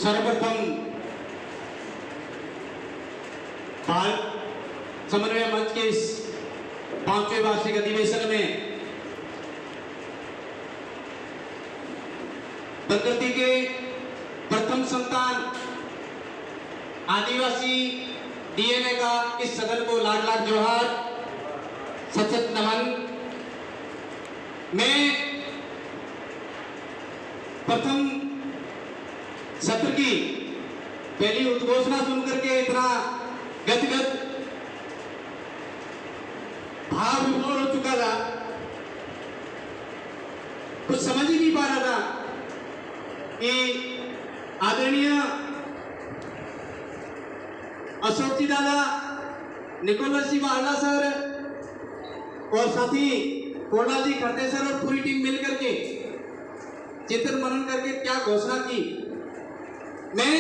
सर्वप्रथम भारत समन्वय मंच के इस 5वें वार्षिक अधिवेशन में प्रकृति के प्रथम संतान आदिवासी डीएनए का इस सदन को लाख लाख जोहार, सत सत नमन। मैं प्रथम सत्र की पहली उद्घोषणा सुनकर के इतना गदगद भाव विभोर हो चुका था, कुछ समझ ही नहीं पा रहा था कि आदरणीय अशोक जी दादा, निकोलस जी बारला सर और साथी कोरला जी खरते सर और पूरी टीम मिलकर के चिंतन मनन करके क्या घोषणा की। मैं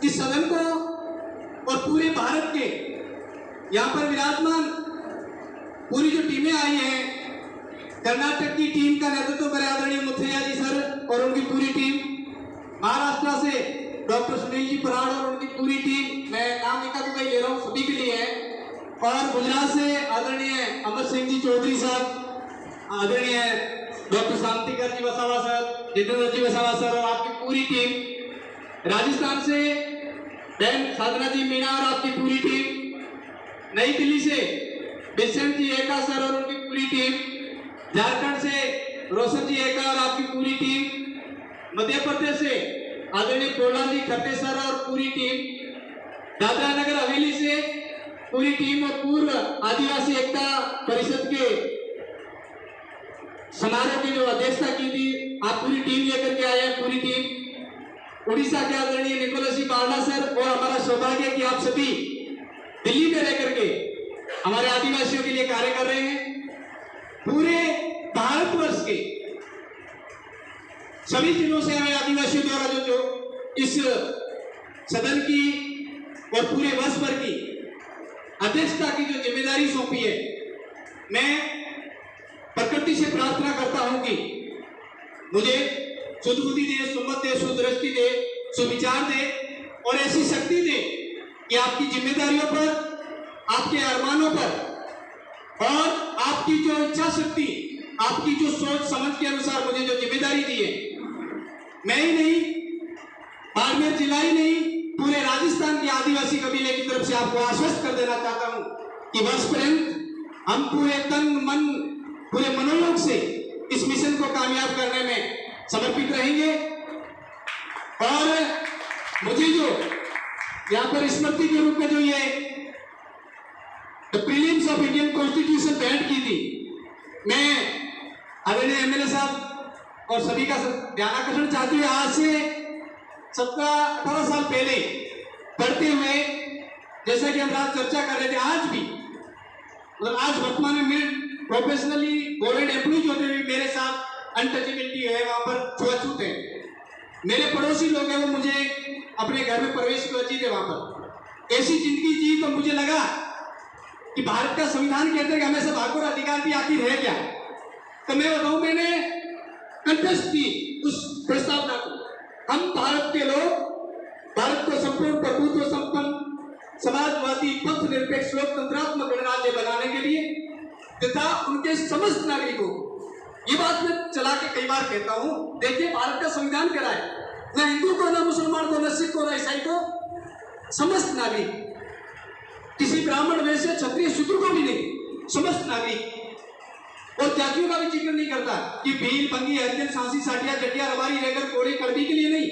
इस सदन को और पूरे भारत के यहाँ पर विराजमान पूरी जो टीमें आई हैं, कर्नाटक की टीम का नेतृत्व करे आदरणीय मुथैया जी सर और उनकी पूरी टीम, महाराष्ट्र से डॉक्टर सुनील जी पराड़ और उनकी पूरी टीम, मैं नाम एकाध ले रहा हूँ, सभी के लिए है, और गुजरात से आदरणीय अमर सिंह जी चौधरी साहब, आदरणीय डॉक्टर शांतिकर जी वसावा सर, जितेंद्र जी वसावा सर और आपकी पूरी टीम, राजस्थान से बहन साधना जी मीना और आपकी पूरी टीम, नई दिल्ली से विशेंट जी एका सर और उनकी पूरी टीम, झारखंड से रोशन जी एका और आपकी पूरी टीम, मध्य प्रदेश से आदरणीय कोरला जी खट्टे सर और पूरी टीम, दादरा नगर हवेली से पूरी टीम और पूर्व आदिवासी एकता परिषद के समारोह की जो अध्यक्षता की थी, आप पूरी टीम लेकर के आए हैं। पूरी टीम उड़ीसा के आदरणीय निकोलस जी बारला सर, और हमारा सौभाग्य कि आप सभी दिल्ली में रह करके हमारे आदिवासियों के लिए कार्य कर रहे हैं। पूरे भारतवर्ष के सभी जिलों से हमें आदिवासियों द्वारा जो इस सदन की और पूरे वर्ष भर की अध्यक्षता की जो जिम्मेदारी सौंपी है, मैं प्रकृति से प्रार्थना करता हूं कि मुझे सुदबुद्धि दे, सुमत दे, सुदृष्टि दे, सुविचार दे और ऐसी शक्ति दे कि आपकी जिम्मेदारियों पर, आपके अरमानों पर और आपकी जो इच्छा शक्ति, आपकी जो सोच समझ के अनुसार मुझे जो जिम्मेदारी दी है, मैं ही नहीं, बाड़मेर जिला ही नहीं, पूरे राजस्थान के आदिवासी कबीले की तरफ से आपको आश्वस्त कर देना चाहता हूं कि वर्ष पर्यंत हम पूरे तन मन, पूरे मनोयोग से इस मिशन को कामयाब करने में समर्पित रहेंगे। और मुझे जो यहाँ पर स्मृति के रूप में जो ये प्रीलिम्स ऑफ इंडियन कॉन्स्टिट्यूशन भेंट की थी, मैं आदरणीय एमएलए साहब और सभी का ध्यान आकर्षण चाहती हूँ। आज से 17-18 साल पहले पढ़ते हुए, जैसा कि हम रात चर्चा कर रहे थे, आज भी मतलब आज वर्तमान में प्रोफेशनली गवर्नमेंट एम्प्लॉइज होते हुए मेरे साथ अनटचेबिलिटी है, वहां पर छुआछूत है। मेरे पड़ोसी लोग हैं, वो मुझे अपने घर में प्रवेश की अर्जी थे, वहां पर ऐसी जिंदगी जी तो मुझे लगा कि भारत का संविधान कहते हैं कि हमें सब हक और अधिकार भी आखिर है क्या। तो मैं बताऊं, मैंने कंटेस्ट की उस प्रस्तावना को। हम भारत के लोग भारत को संपूर्ण प्रभुत्व संपन्न समाजवादी पथ निरपेक्ष लोकतंत्रात्मक गणराज्य बनाने के लिए तथा उनके समस्त नागरिकों को, ये बात मैं चला के कई बार कहता हूं, देखिए भारत का संविधान कह रहा है, न हिंदू को, न मुसलमान को, न सिख को, न ईसाई को, समस्त नागरिक, किसी ब्राह्मण वैश्य क्षत्रिय शूद्र को भी नहीं, समस्त नागरिक, और जातियों का भी जिक्र नहीं करता कि भील, बंगी, हरिजन, सांसी, साटिया, जटिया, रबारी, रेगर, कोड़े, कड़बी के लिए नहीं,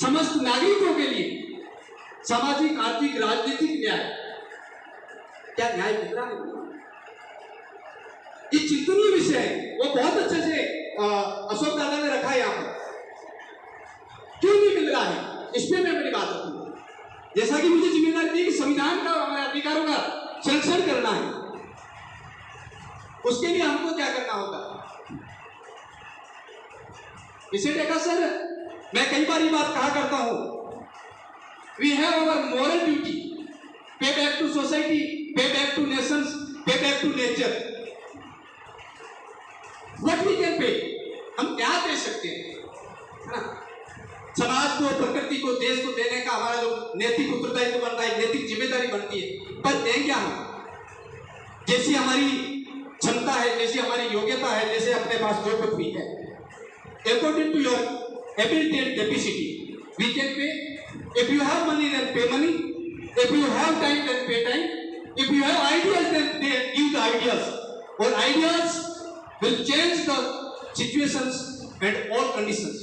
समस्त नागरिकों के लिए सामाजिक, आर्थिक, राजनीतिक न्याय। क्या न्याय मिल रहा है? ये चिंतनीय विषय है, वो बहुत अच्छे से अशोक दादा ने रखा है यहाँ पर। क्यों नहीं मिल रहा है, इसमें मैं मेरी बात रखूंगा। जैसा कि मुझे जिम्मेदारी दी कि संविधान का, हमारे अधिकारों का संरक्षण करना है, उसके लिए हमको क्या करना होगा। इसे देखा सर, मैं कई बार ये बात कहा करता हूं, we have our moral duty, pay back to society, pay back to nations, pay back to nature. What we can pay, हम क्या दे सकते हैं, है ना। समाज को, प्रकृति को, देश को देने का हमारा जो नैतिक उत्तरदायित्व बनता है, नैतिक जिम्मेदारी बनती है, पर दें क्या हम? जैसी हमारी क्षमता है, जैसी हमारी योग्यता है, जैसे अपने पास जो कुछ भी है, according to your ability and capacity we can pay. If you have money then pay money, if you have time then pay time, if you have ideas then give the ideas, और ideas will change the situations and all conditions.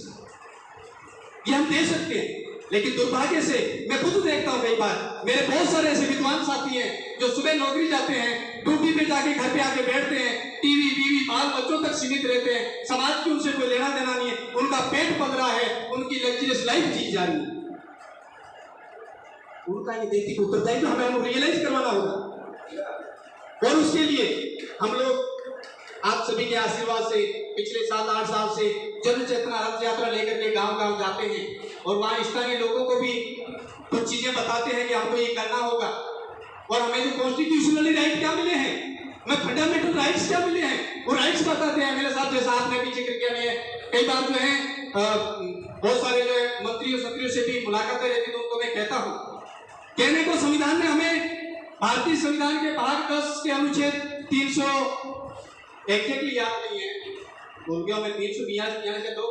ये हम दे सकते हैं, लेकिन दुर्भाग्य से मैं खुद देखता हूं कई बार मेरे बहुत सारे ऐसे विद्वान साथी हैं जो सुबह नौकरी जाते हैं, ड्यूटी पे जाके घर पे आके बैठते हैं, टीवी बीवी बाल बच्चों तक सीमित रहते हैं, समाज की उनसे कोई लेना देना नहीं है, उनका पेट पल रहा है, उनकी लग्जरियस लाइफ जी जा रही है. उनका ये नैतिक उत्तरदायित्व हमें रियलाइज करवाना होगा, और उसके लिए हम लोग आप सभी के आशीर्वाद से पिछले 7-8 साल से जन चेतना रथ यात्रा लेकर के गांव-गांव जाते हैं, और वहां स्थानीय लोगों को भी कुछ चीजें बताते हैं कि हमको ये करना होगा, और हमें जो कॉन्स्टिट्यूशनली राइट क्या मिले हैं, हमें फंडामेंटल राइट्स क्या मिले हैं, वो राइट्स बताते हैं. मेरे साथ जैसा आपने भी जिक्र किया, है कई बार जो है बहुत सारे जो है मंत्रियों संत्रियों से भी मुलाकातें रहती, तो उनको मैं कहता हूँ, कहने को संविधान ने हमें भारतीय संविधान के भाग 10 के अनुच्छेद 300 एग्जैक्टली याद नहीं है, बोल गया मैं, 342 से तो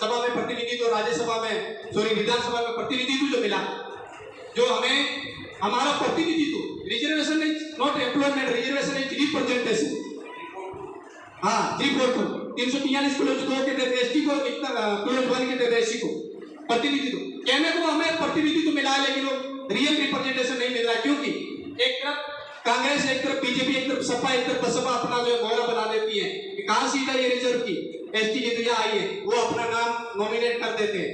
सभा में प्रतिनिधित्व, राज्यसभा में सॉरी विधानसभा में प्रतिनिधित्व जो मिला, जो हमें हमारा प्रतिनिधित्व, reservation is not employment, reservation is representation. हाँ 343 क्लोज 2 के तहत एसटी को, क्लोज 1 के तहत एससी को प्रतिनिधित्व. कहने को हमें प्रतिनिधित्व मिला है, लेकिन वो रियल रिप्रेजेंटेशन नहीं मिल रहा है, क्योंकि एक तरफ कांग्रेस, एक तरफ बीजेपी, एक तरफ सपा, एक तरफ बसपा अपना जो मोहरा बना देती है कि कहां सीधा ये रिजर्व की एसटी की तो यहाँ आई है, वो अपना नाम नॉमिनेट कर देते हैं.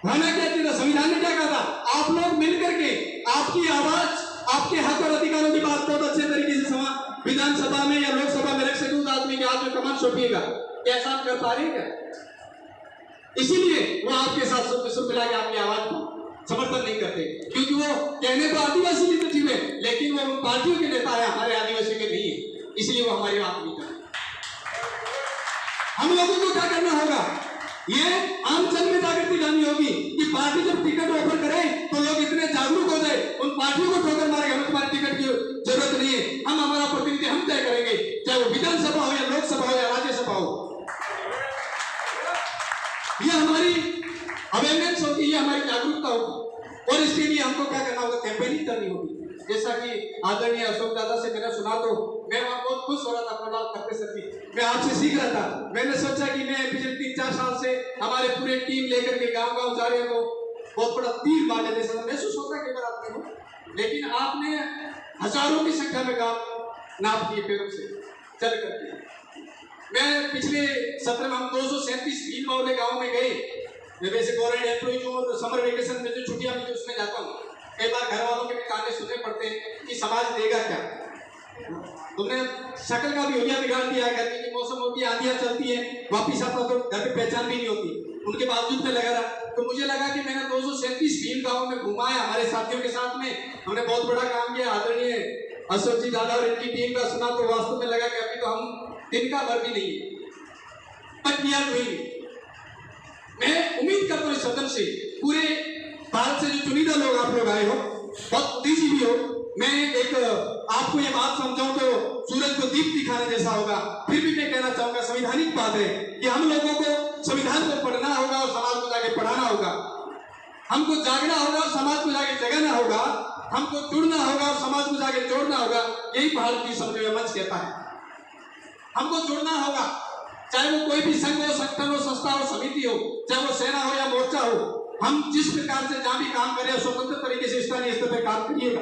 होना क्या चाहिए था? संविधान ने क्या कहा था? आप लोग मिलकर के आपकी आवाज, आपके हक और अधिकारों की बात बहुत अच्छे तरीके से विधानसभा में या लोकसभा में रख सके, उस आदमी के हाथ में कमान सौंपिएगा. क्या ऐसा आप कर पा रहे हैं क्या? इसीलिए वो आपके साथ सुर मिला के आपकी आवाज को समर्थन नहीं करते, क्योंकि वो कहने को आदिवासी लिबर्टी में, लेकिन वो पार्टियों के नेता है, हमारे आदिवासी के नहीं है, इसलिए वो हमारी बात नहीं करते. हम लोगों को क्या करना होगा? ये आम जन में जागृति लानी होगी कि पार्टी जब टिकट ऑफर करे तो लोग इतने जागरूक हो जाए, उन पार्टियों को ठोकर मारे, हमें तुम्हारी टिकट की जरूरत नहीं है, हम हमारा प्रतिनिधि हम तय करेंगे, चाहे वो विधानसभा हो या लोकसभा हो या राज्यसभा हो. ये हमारी अवेयरनेस होगी, ये हमारी जागरूकता होगी, और इसके लिए हमको क्या करना होगा? कैंपेनिंग करनी होगी. जैसा कि आदरणीय अशोक दादा से मैंने सुना, तो मैं वहां बहुत खुश हो रहा था. प्रहलाद खट्टे सर जी, मैं आपसे सीख रहा था. मैंने सोचा कि मैं पिछले 3-4 साल से हमारे पूरे टीम लेकर के गांव-गांव जा रहे हैं, तो बहुत बड़ा तीर बांधे जैसा महसूस होता है कई बार आपको, लेकिन आपने हजारों की संख्या में गांव नाप किए पैरों से चल करके. मैं पिछले सत्र में हम 237 भील वाले गाँव में गए. मैं वैसे गवर्नमेंट एम्प्लॉइज हूँ, और समर वेकेशन में जो छुट्टियां मिलती उसमें जाता हूँ. कई बार घर वालों के भी ताने सुनने पड़ते हैं कि समाज देगा क्या, तुमने शक्ल का भी हुलिया बिगाड़ दिया है, गर्मी की मौसम होती है, आंधियां चलती है, वापिस आता तो घर पे पहचान भी नहीं होती, उनके बावजूद में लगा रहा. तो मुझे लगा कि मैंने 237 भील गाँव में घुमा है हमारे साथियों के साथ में, हमने बहुत बड़ा काम किया. आदरणीय अशोक जी दादा और इनकी टीम का सुना तो वास्तव में लगा कि अभी तो हम दिन का भर भी नहीं है, बट वी आर डूइंग. मैं उम्मीद करता हूँ इस सदन से, पूरे भारत से जो चुनिंदा लोग आप लोग आए हो, बहुत बुद्धिजीवी भी हो, मैं एक आपको ये बात समझाऊं तो सूरज को दीप दिखाने जैसा होगा. फिर भी मैं कहना चाहूंगा, संवैधानिक बात है कि हम लोगों को संविधान को पढ़ना होगा और समाज को जाके पढ़ाना होगा. हमको जागना होगा और समाज को जाके जगाना होगा. हमको जुड़ना होगा और समाज को जाके जोड़ना होगा. यही भारतीय समन्वय मंच कहता है. हमको जुड़ना होगा, चाहे वो कोई भी संघ हो, संगठन हो, संस्था हो, समिति हो, चाहे वो सेना हो या मोर्चा हो. हम जिस प्रकार से जहां भी काम करें, स्वतंत्र तरीके से स्थानीय स्तर पर काम करिएगा,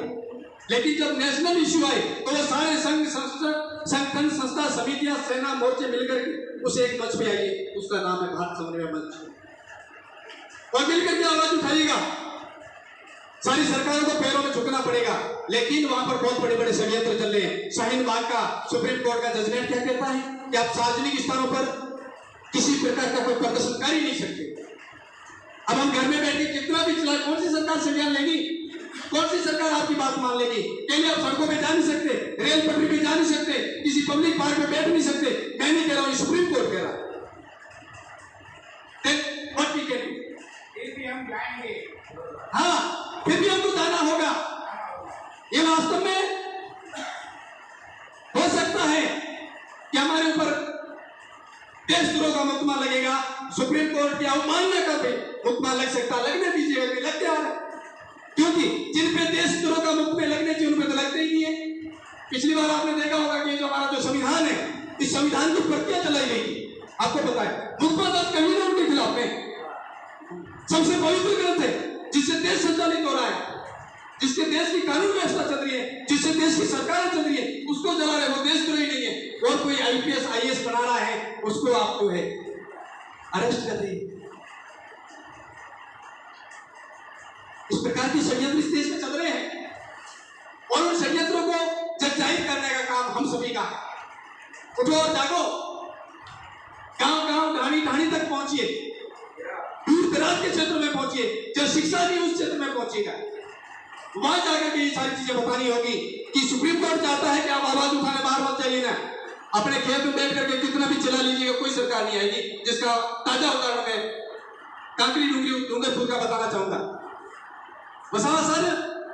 लेकिन जब नेशनल इश्यू आए तो वो सारे संघ, संगठन, संस्था, समितियां, सेना, मोर्चे मिलकर के उस एक मंच पे आइए, उसका नाम है भारत समन्वय मंच, और मिलकर के आवाज उठाइएगा. सारी सरकारों को पैरों में झुकना पड़ेगा, लेकिन वहां पर बहुत बड़े बड़े षड्यंत्र चल रहे हैं. शाहीन बाग का सुप्रीम कोर्ट का जजमेंट क्या कहता है कि आप सार्वजनिक स्थानों पर किसी प्रकार का कोई प्रदर्शन कर ही नहीं सकते. अब हम घर में बैठ के कितना भी चलाए, कौन सी सरकार संज्ञान लेगी? कौन सी सरकार आपकी बात मान लेगी? के लिए आप सड़कों पे जा नहीं सकते, रेल पटरी पे जा नहीं सकते, किसी पब्लिक पार्क में बैठ नहीं सकते. मैं नहीं कह रहा हूं, सुप्रीम कोर्ट कह रहा है. व्हाट वी कैन देशद्रोह का मुकदमा लगेगा, सुप्रीम कोर्ट की अवमानना का भी मुकदमा लग सकता, लगने दीजिए, अभी लगते आ रहा है, क्योंकि जिन पे देशद्रोह का मुकदमे लगने चाहिए उन पे तो लगते ही नहीं है। पिछली बार आपने देखा होगा कि जो हमारा जो संविधान है, इस संविधान की प्रतियां चलाई गई थी, आपको पता है, मुकदमा दर्ज कभी नहीं उनके खिलाफ में। सबसे पवित्र ग्रंथ है जिससे देश संचालित हो रहा है, जिसके देश की कानून व्यवस्था चल रही है, जिससे देश की सरकार चल रही है, उसको जला रहे, वो देशद्रोही नहीं है। और कोई आईपीएस आईएएस बना रहा है, उसको आप जो है अरेस्ट कर रही है। इस प्रकार की षड्यंत्र इस देश में चल रहे हैं और उन षड्यंत्रों को जगजाहिर करने का काम हम सभी का है। उठो और जागो, गांव गांव ढाणी ढाणी तक पहुंचिए, दूर दराज के क्षेत्र में पहुंचिए, जो शिक्षा नहीं उस क्षेत्र में पहुंचेगा, वहां जाकर के ये सारी चीजें बतानी होगी कि सुप्रीम कोर्ट चाहता है कि आप आवाज उठाने बाहर मत जाइए ना, अपने खेत में बैठ करके कितना भी चला लीजिएगा, कोई सरकार नहीं आएगी। जिसका ताजा उदाहरण मैं कांकरी डूंगरपुर का बताना चाहूंगा। वहां सर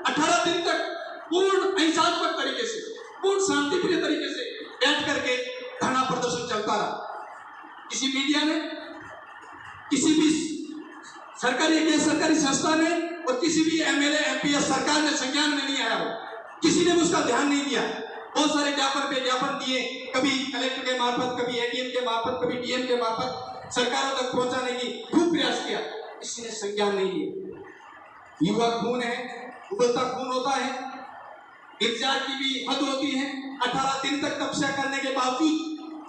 18 दिन तक पूर्ण अहिंसात्मक तरीके से, पूर्ण शांतिप्रिय तरीके से बैठ करके धरना प्रदर्शन चलता रहा। किसी मीडिया ने, किसी भी सरकारी गैर सरकारी संस्था ने और किसी भी एमएलए एमपीएस सरकार ने संज्ञान में नहीं आया हो, किसी ने उसका ध्यान नहीं दिया। बहुत सारे ज्ञापन पे ज्ञापन दिए, कभी कलेक्टर के मार्फत, कभी एडीएम के मार्फत, कभी डीएम के मार्फत सरकारों तक पहुंचाने की खूब प्रयास किया, किसी ने संज्ञान नहीं लिया। युवा खून है, उबलता खून होता है, इंतजार की भी हद होती है। 18 दिन तक तपस्या करने के बावजूद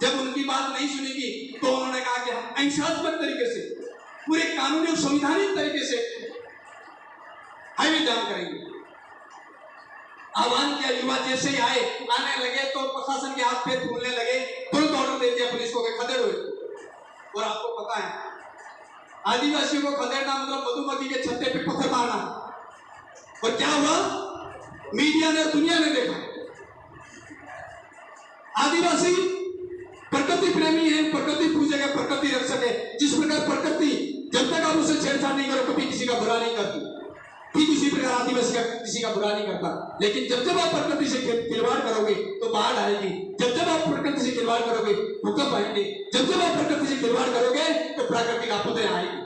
जब उनकी बात नहीं सुनेगी तो उन्होंने कहा कि हम अहिंसात्मक तरीके से, पूरे कानूनी और संवैधानिक तरीके से हाईवे जाम करेंगे। आह्वान किया, युवा जैसे ही आने लगे तो प्रशासन के हाथ पैर फूलने लगे, तुरंत ऑर्डर दे दिया पुलिस को कि खदेड़ हुए। और आपको पता है, आदिवासियों को खदेड़ना मतलब मधुमक्खी के छत्ते पे पत्थर मारना। और क्या हुआ, मीडिया ने, दुनिया ने देखा, आदिवासी प्रकृति प्रेमी है, प्रकृति पूजेगा, प्रकृति रक्षक है। जिस प्रकार प्रकृति जब तक आप उसे छेड़छाड़ नहीं करो कभी किसी का बुरा नहीं करती, ठीक उसी प्रकार आदिवासी का किसी का बुरा नहीं करता। लेकिन जब जब आप प्रकृति से खिलवाड़ करोगे तो बाढ़ आएगी, जब जब आप प्रकृति से खिलवाड़ करोगे भूकंप आएंगे, जब जब आप प्रकृति से खिलवाड़ करोगे तो प्राकृतिक आपदाएं आएगी।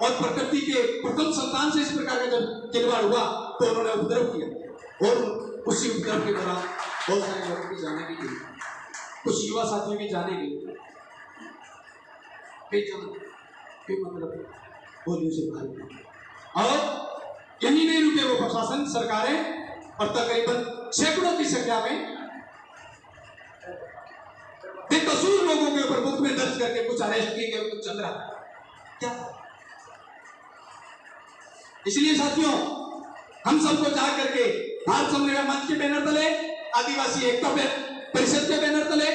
और प्रकृति के प्रथम संतान से इस प्रकार का जब खिलवाड़ हुआ तो उन्होंने उपद्रव किया, और उसी उपद्रव के दौरान बहुत सारे लोगों की जाने भी गई, कुछ युवा साथियों की जाने गई, मतलब गोलियों से भाग। और यही नहीं रुके वो प्रशासन, सरकारें, और तकरीबन सैकड़ों की संख्या में बेकसूर लोगों के ऊपर मुकदमे दर्ज करके कुछ अरेस्ट किए गए, कुछ चल रहा क्या। इसलिए साथियों, हम सबको जा करके भारत समन्वय मंच के बैनर तले, आदिवासी एकता परिषद के बैनर तले,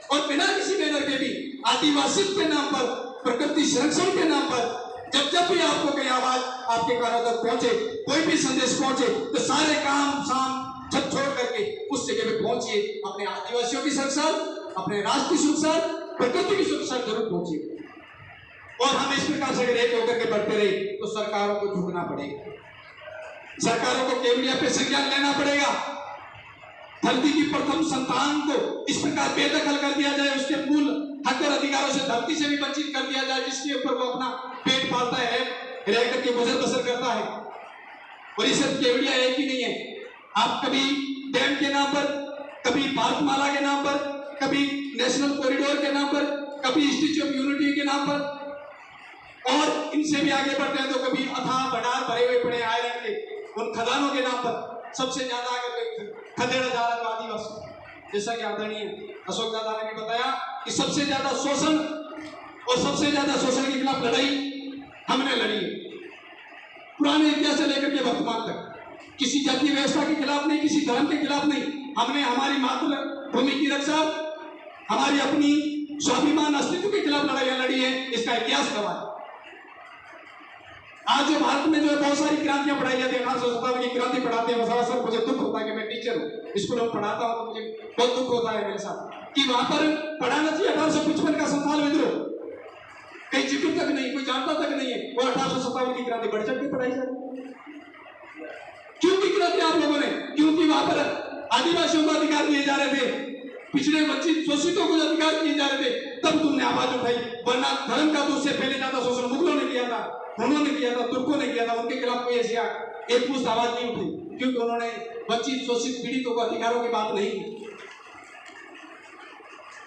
और बिना किसी बैनर के भी आदिवासी के नाम पर, प्रकृति संरक्षण के नाम पर जब जब भी आपको कहीं आवाज आपके कानों तक पहुंचे, कोई भी संदेश पहुंचे, तो सारे काम शाम छत छोड़ करके उस जगह पे पहुंचिए। अपने आदिवासियों की सुरक्षा, अपने राष्ट्र की सुरक्षा, प्रकृति की सुरक्षा जरूर पहुंचिए। और हम इस प्रकार से अगर एक होकर के बढ़ते रहे तो सरकारों को झुकना पड़ेगा, सरकारों को केवड़िया पे संज्ञान लेना पड़ेगा। धरती की प्रथम संतान को इस प्रकार बेदखल कर दिया जाए, उसके मूल हक और अधिकारों से धरती से भी वंचित कर दिया जाए, जिसके ऊपर वो अपना पेट पालता है, रह करके गुजर बसर करता है। और ये सब केवड़िया एक ही नहीं है। आप कभी डैम के नाम पर, कभी भारतमाला के नाम पर, कभी नेशनल कॉरिडोर के नाम पर, कभी स्टैच्यू ऑफ यूनिटी के नाम पर, और इनसे भी आगे बढ़ते हैं तो कभी अथाह भंडार भरे हुए पड़े आयरन के उन खदानों के नाम पर। सबसे ज्यादा अगर खदेड़ा जा रहा है तो आदिवासी, जैसा कि आदरणीय अशोक दादा ने भी बताया कि सबसे ज्यादा शोषण और सबसे ज्यादा शोषण के खिलाफ लड़ाई हमने लड़ी है, पुराने इतिहास से लेकर के वर्तमान तक। किसी जातीय व्यवस्था के खिलाफ नहीं, किसी धर्म के खिलाफ नहीं, हमने हमारी मातृभूमि की रक्षा, हमारी अपनी स्वाभिमान अस्तित्व के खिलाफ लड़ाइयां लड़ी है। इसका इतिहास गवाह है। आज जो भारत में जो है बहुत सारी क्रांतियां पढ़ाई जाती है, 1857 की क्रांति पढ़ाते हैं, सर मुझे दुख होता है कि मैं टीचर हूँ, स्कूल में पढ़ाता हूँ, तो मुझे बहुत दुख होता है मेरे साथ कि वहां पर पढ़ाना चाहिए 1855 का संथाल विद्रोह, कहीं जिक्र तक नहीं, कोई जानता तक नहीं है। वो 1857 की क्रांति बढ़ चढ़ के पढ़ाई जाती है। क्यों की क्रांति आप लोगों ने? क्योंकि वहां पर आदिवासियों को अधिकार दिए जा रहे थे, पिछड़े वंचित शोषितों को अधिकार दिए जा रहे थे, तब तब तुमने आवाज उठाई, वरना धर्म का तो उससे पहले ज्यादा शोषण मुगलों ने किया था, हुनों ने किया था, तुर्कों ने किया था। उनके खिलाफ कोई ऐसी एक पुष्ट आवाज नहीं उठी, क्योंकि उन्होंने वंचित शोषित पीड़ितों को अधिकारों की बात नहीं की।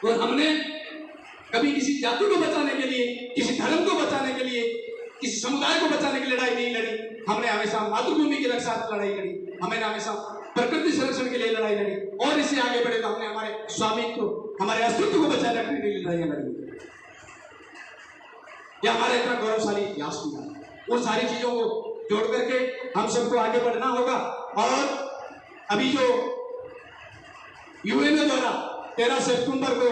और हमने कभी किसी जाति को बचाने के लिए, किसी धर्म को बचाने के लिए, किसी समुदाय को बचाने की लड़ाई नहीं लड़ी। हमने हमेशा मातृभूमि की रक्षा लड़ाई लड़ी, हमने हमेशा प्रकृति संरक्षण के लिए लड़ाई लड़ी, और इससे आगे बढ़े तो हमने हमारे स्वामित्व, हमारे अस्तित्व को बचाए रखने के लिए लड़ाइयां लड़ी। यह हमारा इतना गौरवशाली इतिहास हुआ। उन सारी चीजों को जोड़ करके हम सबको आगे बढ़ना होगा। और अभी जो यूएनओ द्वारा 13 सितंबर को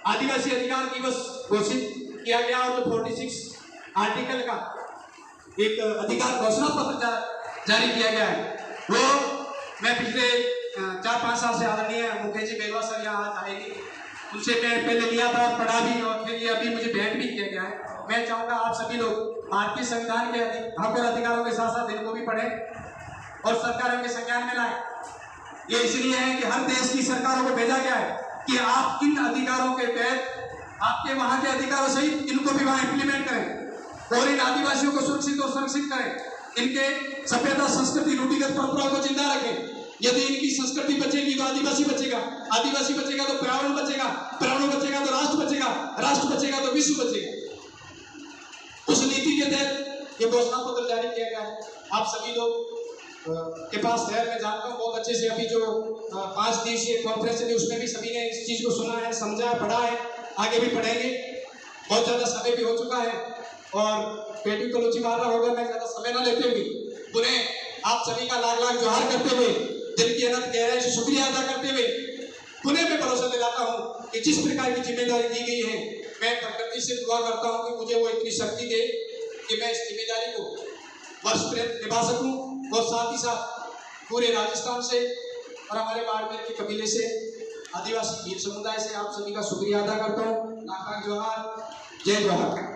आदिवासी अधिकार दिवस घोषित किया गया, और जो 46 आर्टिकल का एक अधिकार घोषणा पत्र जारी किया गया है, वो मैं पिछले 4-5 साल से आदरणीय मुकेश जी बेलवा सर यहाँ आज आएंगे, उनसे मैं पहले लिया था, पढ़ा भी, और फिर ये अभी मुझे भेंट भी किया गया है। मैं चाहूँगा आप सभी लोग भारतीय संविधान के हक और अधिकारों के साथ साथ इनको भी पढ़ें और सरकारों के संज्ञान में लाएं। ये इसलिए है कि हर देश की सरकारों को भेजा गया है कि आप इन अधिकारों के तहत आपके वहाँ के अधिकारों सहित इनको भी वहाँ इम्प्लीमेंट करें और इन आदिवासियों को सुरक्षित और संरक्षित करें। इनके सभ्यता, संस्कृति, रूढ़िगत परंपराओं को जिंदा रखें। यदि इनकी संस्कृति बचेगी तो आदिवासी बचेगा, आदिवासी बचेगा तो पर्यावरण बचेगा, पर्यावरण बचेगा तो राष्ट्र बचेगा, राष्ट्र बचेगा तो विश्व बचेगा। उस नीति के तहत ये घोषणा पत्र जारी किया गया है। आप सभी लोग के पास है, मैं जानता हूँ बहुत अच्छे से। अभी जो 5 दिवसीय कॉन्फ्रेंस है उसमें भी सभी ने इस चीज को सुना है, समझा है, पढ़ा है, आगे भी पढ़ेंगे। बहुत ज्यादा समय भी हो चुका है और पेटी को लुची मारना होगा। मैं ज्यादा समय न लेते हुए पुनः आप सभी का लाख लाख जोहार करते हुए, दिल की अनंत गहराई से शुक्रिया अदा करते हुए पुनः मैं भरोसा दिलाता हूँ कि जिस प्रकार की जिम्मेदारी दी गई है, मैं प्रकृति से दुआ करता हूँ कि मुझे वो इतनी शक्ति दे कि मैं इस जिम्मेदारी को वर्षपर्यंत निभा सकूं, और साथ ही साथ पूरे राजस्थान से और हमारे बाड़मेर के कबीले से, आदिवासी भील समुदाय से आप सभी का शुक्रिया अदा करता हूँ। लाख लाख जोहार, जय जोहार।